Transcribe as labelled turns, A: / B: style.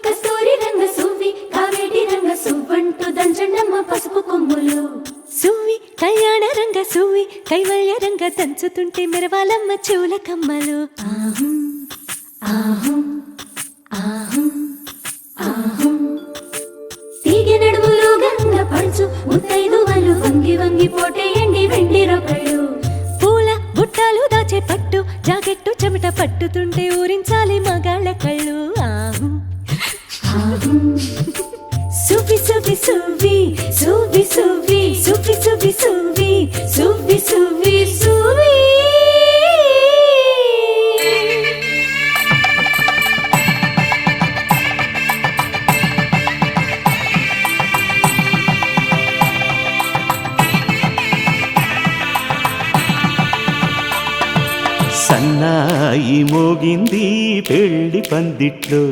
A: కస్తూరి రంగ సువ్వి కావేటి రంగ సువ్వంటూ దంచండమ్మ పసుపు కొమ్ములు.
B: సువ్వి కళ్యాణ రంగ సువ్వి కైవల్య రంగ దంచుతుంటే మెరవాలమ్మ చెవుల కమ్మలు.
A: ఆహుం ఆహుం ఆహుం ఆహుం తీగె నడుములు గంగ పంచు ముత్తైదువలు వంగి వంగి పోటేయండి వెండి రొకళ్ళు.
B: పూల బుట్టాలు దాచే పట్టు జాకెట్టు చెమట పట్టుతుంటే ఊరించాలి మగాళ్ళ కళ్ళు. ఆహు
A: ఆహుం
B: సువ్వి సువ్వి సువ్వి సువ్వి సువ్వి సువ్వి సువ్వి సువ్వి సువ్వి సువ్వి సువ్వి.
C: సన్నాయి మోగింది పెళ్లి పందిట్లో